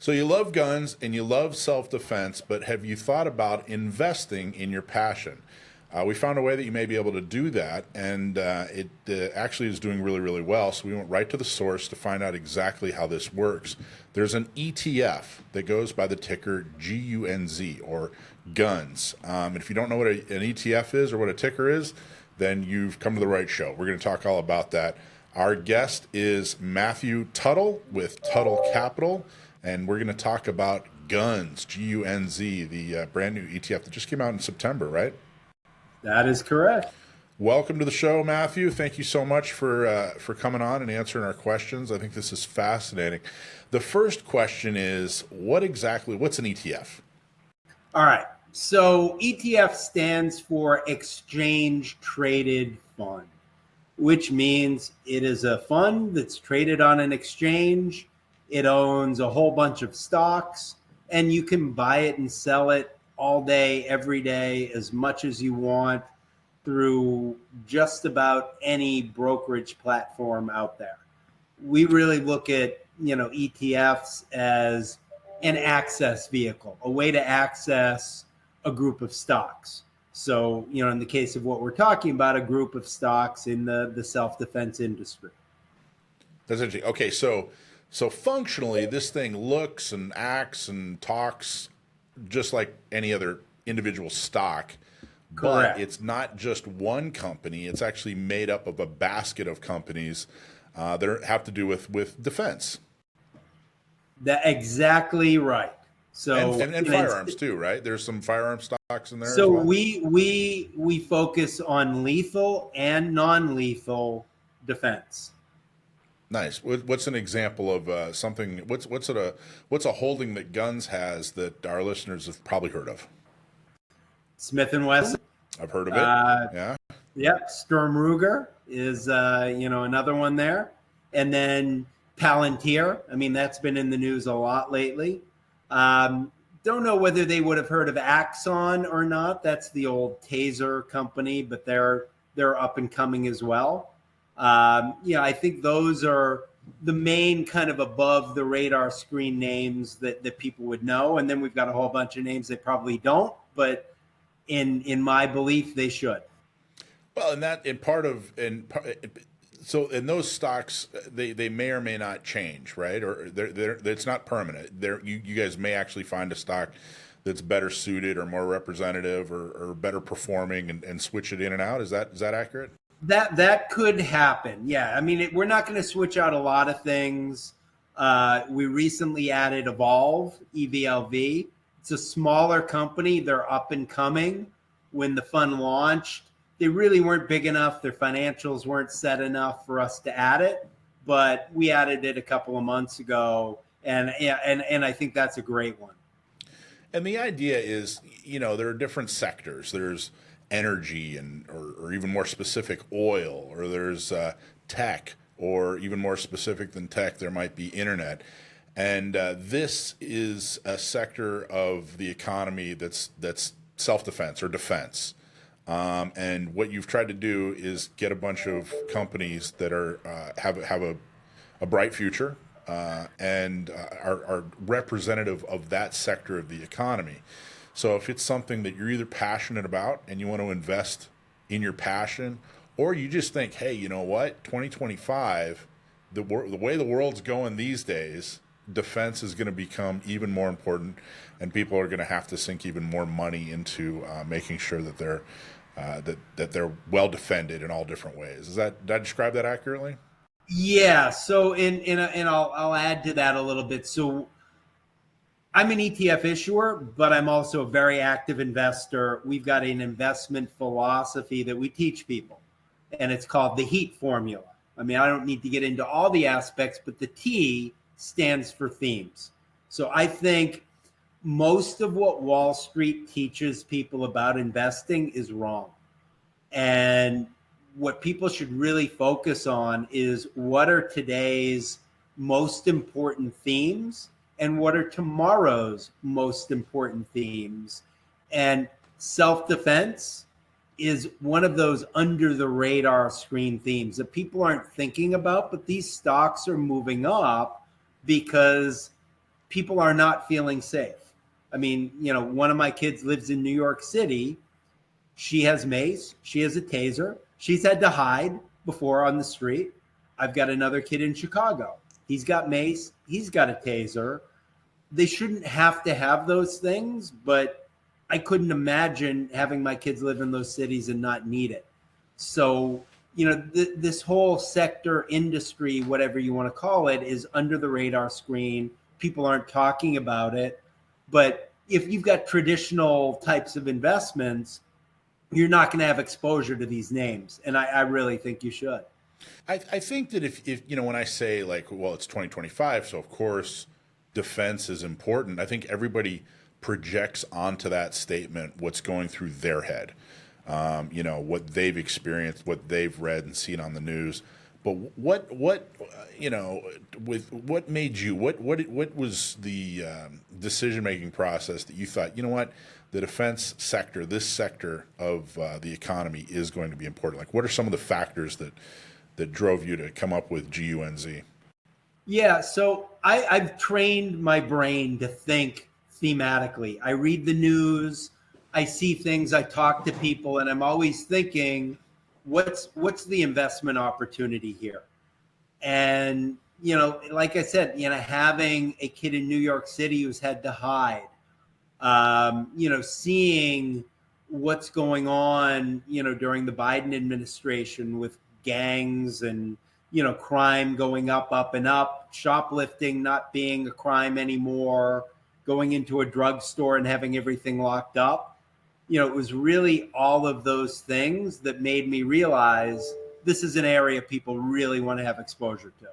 So you love guns and you love self-defense, but have you thought about investing in your passion? We found a way that you may be able to do that, and it actually is doing really, really well. So we went right to the source to find out exactly how this works. There's an ETF that goes by the ticker GUNZ, or GUNZ. And if you don't know what an ETF is or what a ticker is, then you've come to the right show. We're going to talk all about that. Our guest is Matthew Tuttle with Tuttle Capital, and we're going to talk about GUNZ, G-U-N-Z, the brand new ETF that just came out in September, right? That is correct. Welcome to the show, Matthew. Thank you so much for coming on and answering our questions. I think this is fascinating. The first question is, what's an ETF? All right. So ETF stands for Exchange Traded Fund, which means it is a fund that's traded on an exchange. It owns a whole bunch of stocks, and you can buy it and sell it all day, every day, as much as you want through just about any brokerage platform out there. We really look at, ETFs as an access vehicle, a way to access a group of stocks. So, in the case of what we're talking about, a group of stocks in the self-defense industry. That's interesting. Okay, so functionally, this thing looks and acts and talks just like any other individual stock, Correct. But it's not just one company. It's actually made up of a basket of companies that have to do with defense. That's exactly right. So and firearms too, right? There's some firearm stocks in there. So as well. we focus on lethal and non-lethal defense. Nice. What's an example of something? What's a holding that GUNZ has that our listeners have probably heard of? Smith & Wesson. I've heard of it. Yeah. Yep. Sturm Ruger is another one there, and then Palantir. I mean, that's been in the news a lot lately. Don't know whether they would have heard of Axon or not. That's the old taser company, but they're up and coming as well. I think those are the main kind of above the radar screen names that people would know. And then we've got a whole bunch of names they probably don't, but in my belief, they should. Well, so in those stocks, they may or may not change, right? Or it's not permanent. You guys may actually find a stock that's better suited or more representative or better performing and switch it in and out. Is that accurate? That could happen. Yeah. I mean, we're not going to switch out a lot of things. We recently added Evolve, EVLV. It's a smaller company. They're up and coming. When the fund launched, they really weren't big enough. Their financials weren't set enough for us to add it, but we added it a couple of months ago. And I think that's a great one. And the idea is, there are different sectors. There's energy or even more specific oil, or there's tech, or even more specific than tech, there might be internet. And this is a sector of the economy that's self-defense or defense. And what you've tried to do is get a bunch of companies that are have a bright future and are representative of that sector of the economy. So if it's something that you're either passionate about and you want to invest in your passion, or you just think, hey, you know what, 2025, the way the world's going these days, defense is going to become even more important, and people are going to have to sink even more money into making sure that they're well defended in all different ways. Did I describe that accurately? Yeah. So I'll add to that a little bit. So I'm an ETF issuer, but I'm also a very active investor. We've got an investment philosophy that we teach people, and it's called the HEAT formula. I mean, I don't need to get into all the aspects, but the T stands for themes. So I think most of what Wall Street teaches people about investing is wrong. And what people should really focus on is what are today's most important themes and what are tomorrow's most important themes. And self-defense is one of those under the radar screen themes that people aren't thinking about, but these stocks are moving up because people are not feeling safe. I mean, one of my kids lives in New York City. She has mace. She has a taser. She's had to hide before on the street. I've got another kid in Chicago. He's got mace. He's got a taser. They shouldn't have to have those things, but I couldn't imagine having my kids live in those cities and not need it. So, this whole sector, industry, whatever you want to call it, is under the radar screen. People aren't talking about it. But if you've got traditional types of investments, you're not going to have exposure to these names. And I really think you should. I think that if when I say like, well, it's 2025, so of course defense is important. I think everybody projects onto that statement what's going through their head, what they've experienced, what they've read and seen on the news. But what with what made you, what was the decision making process that you thought, the defense sector, this sector of the economy is going to be important? Like, what are some of the factors that drove you to come up with GUNZ? Yeah, so I've trained my brain to think thematically. I read the news, I see things, I talk to people, and I'm always thinking, what's the investment opportunity here? And like I said, having a kid in New York City who's had to hide, seeing what's going on, during the Biden administration with gangs and crime going up and up, shoplifting not being a crime anymore, going into a drugstore and having everything locked up. It was really all of those things that made me realize this is an area people really want to have exposure to.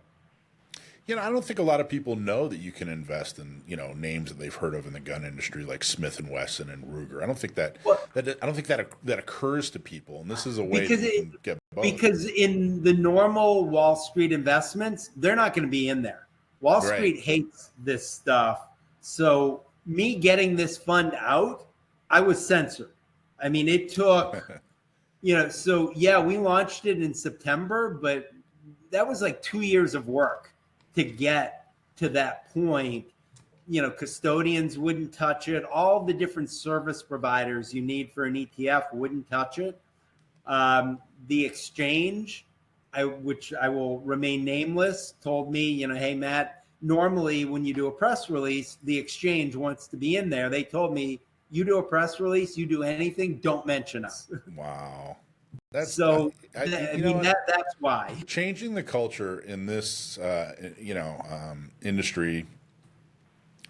I don't think a lot of people know that you can invest in, names that they've heard of in the gun industry, like Smith and Wesson and Ruger. I don't think that occurs to people, and this is a way that you can get both. Because in the normal Wall Street investments, they're not going to be in there. Wall Street hates this stuff. So me getting this fund out, I was censored. I mean, it took, so yeah, we launched it in September, but that was like 2 years of work to get to that point. Custodians wouldn't touch it. All the different service providers you need for an ETF wouldn't touch it. The exchange, which I will remain nameless, told me, hey, Matt, normally when you do a press release, the exchange wants to be in there. They told me, you do a press release, you do anything, don't mention us. Wow. That's why. Changing the culture in this, industry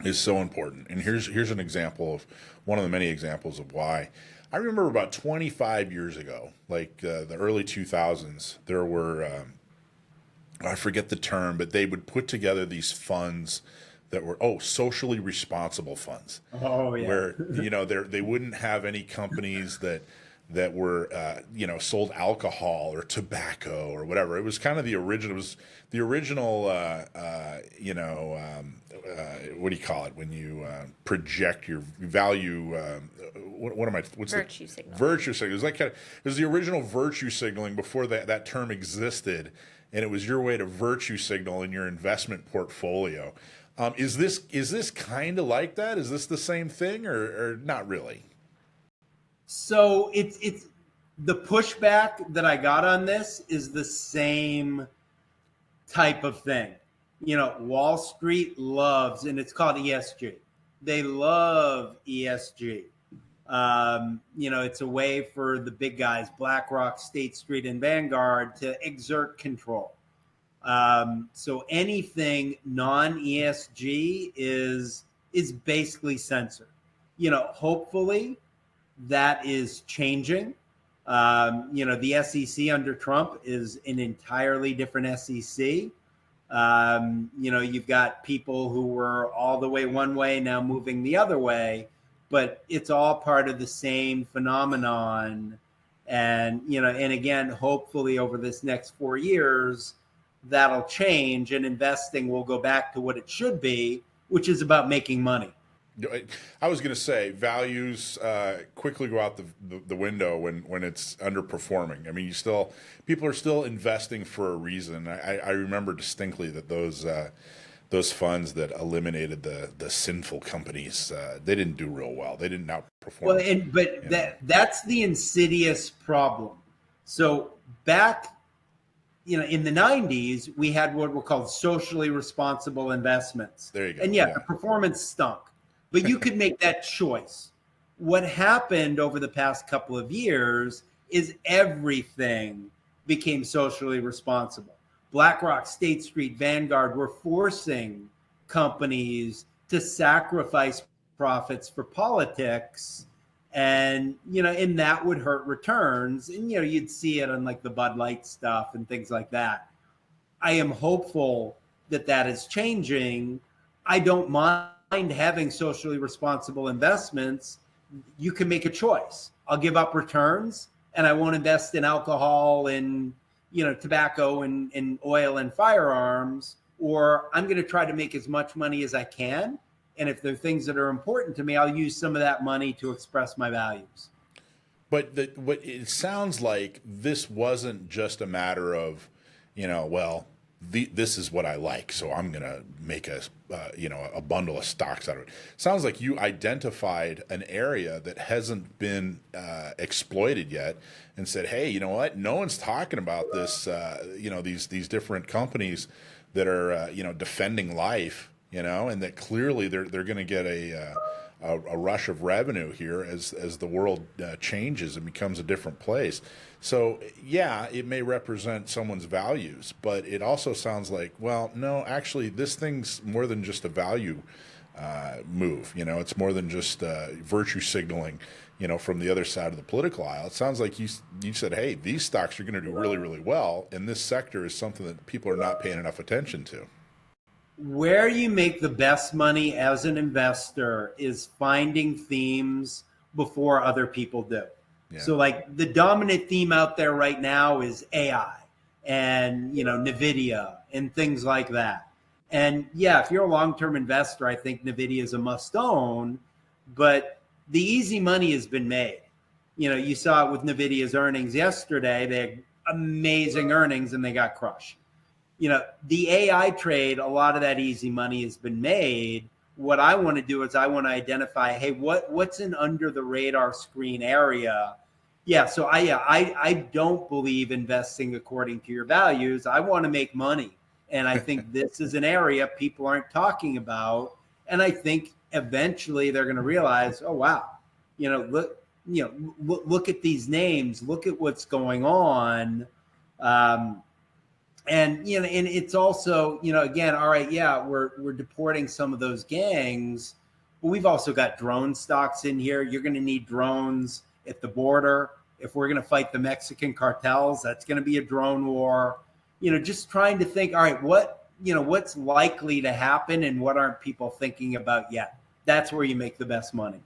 is so important. And here's an example of one of the many examples of why. I remember about 25 years ago, like the early 2000s, there were, I forget the term, but they would put together these funds that were, socially responsible funds. Oh, yeah. Where, they wouldn't have any companies that were, sold alcohol or tobacco or whatever. It was kind of the original. It was the original. What do you call it when you project your value? What am I? What's virtue signal? Virtue signal. It was the original virtue signaling before that term existed, and it was your way to virtue signal in your investment portfolio. Is this kind of like that? Is this the same thing or not really? So it's the pushback that I got on this is the same type of thing. Wall Street loves, and it's called ESG. They love ESG. It's a way for the big guys, BlackRock, State Street, and Vanguard, to exert control. So anything non-ESG is basically censored. Hopefully that is changing. The SEC under Trump is an entirely different SEC. You've got people who were all the way one way now moving the other way, but it's all part of the same phenomenon. And, and again, hopefully over this next 4 years, that'll change and investing will go back to what it should be, which is about making money. I was going to say values quickly go out the window when it's underperforming. I mean, people are still investing for a reason. I remember distinctly that those those funds that eliminated the sinful companies, they didn't do real well. They didn't Well, outperform. but You know, that's the insidious problem. So back, in the 90s, we had what were called socially responsible investments. there you go. And yeah, Yeah. the performance stunk, but you could make that choice. What happened over the past couple of years is everything became socially responsible. BlackRock, State Street, Vanguard were forcing companies to sacrifice profits for politics, and that would hurt returns, and you'd see it on like the Bud Light stuff and things like that. I am hopeful that that is changing. I don't mind having socially responsible investments. You can make a choice. I'll give up returns and I won't invest in alcohol and tobacco and oil and firearms, or I'm going to try to make as much money as I can. And if there are things that are important to me, I'll use some of that money to express my values. But it sounds like this wasn't just a matter of, well, this is what I like, so I'm gonna make a bundle of stocks out of it. Sounds like you identified an area that hasn't been exploited yet, and said, hey, you know what? No one's talking about this. These different companies that are defending life, and that clearly they're going to get a rush of revenue here as the world changes and becomes a different place. So yeah, it may represent someone's values, but it also sounds like, well, no, actually, this thing's more than just a value move. It's more than just virtue signaling. From the other side of the political aisle, it sounds like you said, hey, these stocks are going to do really, really well, and this sector is something that people are not paying enough attention to. Where you make the best money as an investor is finding themes before other people do. Yeah. So like the dominant theme out there right now is AI and Nvidia and things like that. And yeah, if you're a long-term investor, I think Nvidia is a must own, but the easy money has been made. You saw it with Nvidia's earnings yesterday. They had amazing earnings and they got crushed. The AI trade, a lot of that easy money has been made. What I want to do is I want to identify, hey, what's an under the radar screen area? Yeah, so I don't believe investing according to your values. I want to make money. And I think this is an area people aren't talking about. And I think eventually they're going to realize, oh wow, look at these names, look at what's going on. And it's also, again, all right, yeah, we're deporting some of those gangs, but we've also got drone stocks in here. You're going to need drones at the border. If we're going to fight the Mexican cartels, that's going to be a drone war. Just trying to think, all right, what's likely to happen and what aren't people thinking about yet? That's where you make the best money.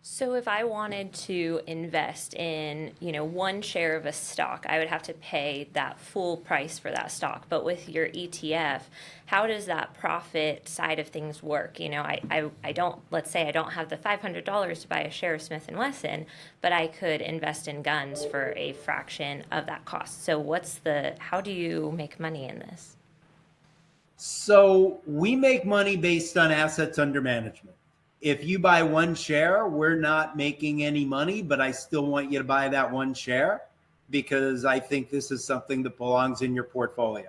So if I wanted to invest in, one share of a stock, I would have to pay that full price for that stock. But with your ETF, how does that profit side of things work? I don't, let's say I don't have the $500 to buy a share of Smith & Wesson, but I could invest in GUNZ for a fraction of that cost. So how do you make money in this? So we make money based on assets under management. If you buy one share, we're not making any money, but I still want you to buy that one share because I think this is something that belongs in your portfolio.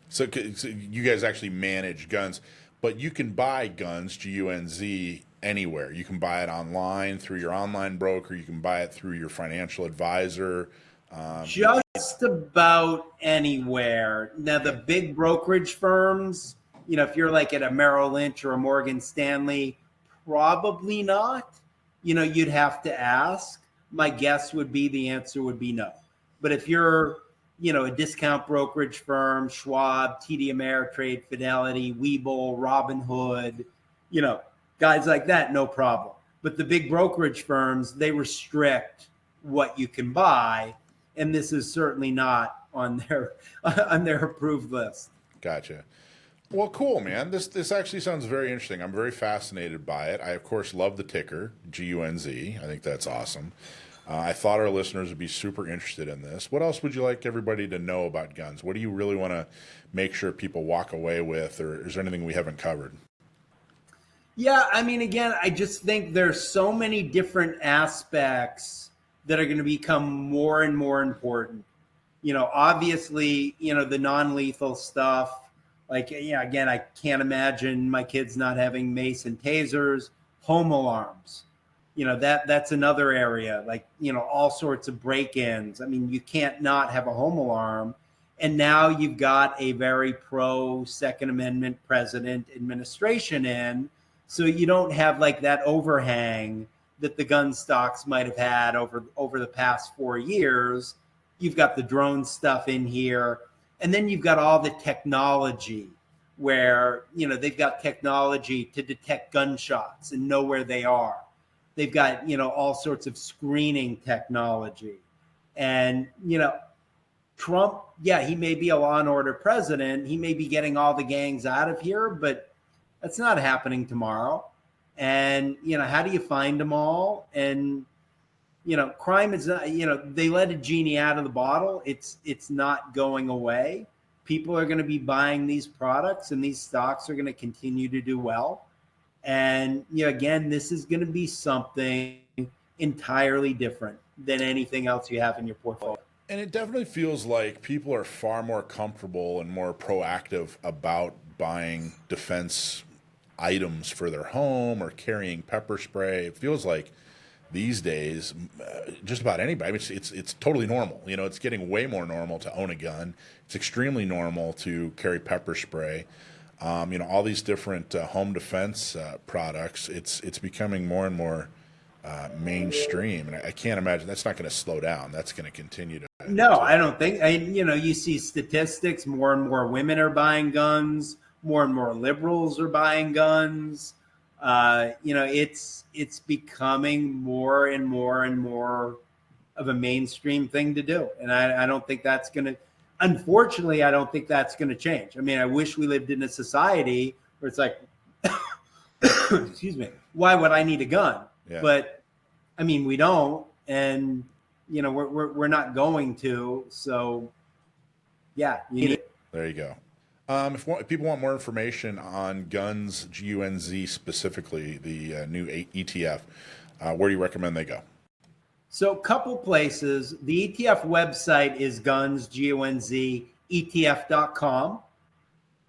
So you guys actually manage GUNZ, but you can buy GUNZ, GUNZ, anywhere. You can buy it online through your online broker. You can buy it through your financial advisor. Just about anywhere. Now, the big brokerage firms, if you're like at a Merrill Lynch or a Morgan Stanley, probably not. You'd have to ask. My guess would be the answer would be no. But if you're, a discount brokerage firm, Schwab, TD Ameritrade, Fidelity, Webull, Robinhood, guys like that, no problem. But the big brokerage firms, they restrict what you can buy, and this is certainly not on their approved list. Gotcha. Well, cool, man. This actually sounds very interesting. I'm very fascinated by it. I, of course, love the ticker, GUNZ. I think that's awesome. I thought our listeners would be super interested in this. What else would you like everybody to know about guns? What do you really want to make sure people walk away with, or is there anything we haven't covered? Yeah, I mean, again, I just think there's so many different aspects that are going to become more and more important. Obviously, the non-lethal stuff, like, again, I can't imagine my kids not having mace and tasers, home alarms. That's another area, like, all sorts of break-ins. I mean, you can't not have a home alarm. And now you've got a very pro Second Amendment president administration in, so you don't have like that overhang that the gun stocks might have had over the past 4 years. You've got the drone stuff in here, and then you've got all the technology where, they've got technology to detect gunshots and know where they are. They've got, all sorts of screening technology. And, Trump, yeah, he may be a law and order president. He may be getting all the gangs out of here, but that's not happening tomorrow. And, how do you find them all? And, crime is not, they let a genie out of the bottle. It's not going away. People are going to be buying these products, and these stocks are going to continue to do well. And, again, this is going to be something entirely different than anything else you have in your portfolio. And it definitely feels like people are far more comfortable and more proactive about buying defense items for their home or carrying pepper spray. It feels like these days, just about anybody, it's totally normal. It's getting way more normal to own a gun. It's extremely normal to carry pepper spray. All these different home defense products, it's becoming more and more mainstream. And I can't imagine that's not going to slow down. That's going to continue to. No, I don't think. You see statistics. More and more women are buying guns. More and more liberals are buying guns. It's becoming more and more and more of a mainstream thing to do. And I don't think that's going to. Unfortunately, I don't think that's going to change. I mean, I wish we lived in a society where it's like, excuse me, why would I need a gun? Yeah. But I mean, we don't, and we're not going to. So, yeah, you need it. There you go. If people want more information on GUNZ, GUNZ specifically, the new ETF, where do you recommend they go? So, couple places. The ETF website is GUNZ, GUNZ, ETF.com.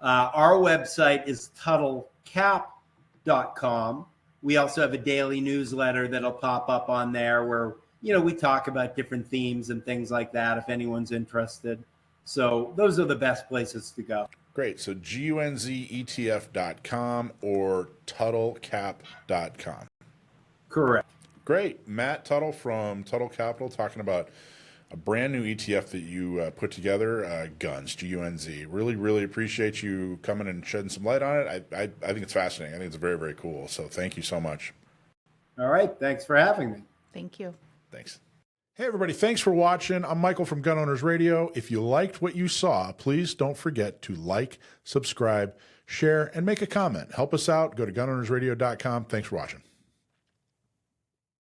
Our website is TuttleCap.com. We also have a daily newsletter that'll pop up on there where, we talk about different themes and things like that if anyone's interested. So those are the best places to go. Great. So GUNZETF.com or TuttleCap.com. Correct. Great. Matt Tuttle from Tuttle Capital talking about a brand new ETF that you put together, GUNZ, G-U-N-Z. Really, really appreciate you coming and shedding some light on it. I think it's fascinating. I think it's very, very cool. So thank you so much. All right. Thanks for having me. Thank you. Thanks. Hey, everybody. Thanks for watching. I'm Michael from Gun Owners Radio. If you liked what you saw, please don't forget to like, subscribe, share, and make a comment. Help us out. Go to gunownersradio.com. Thanks for watching.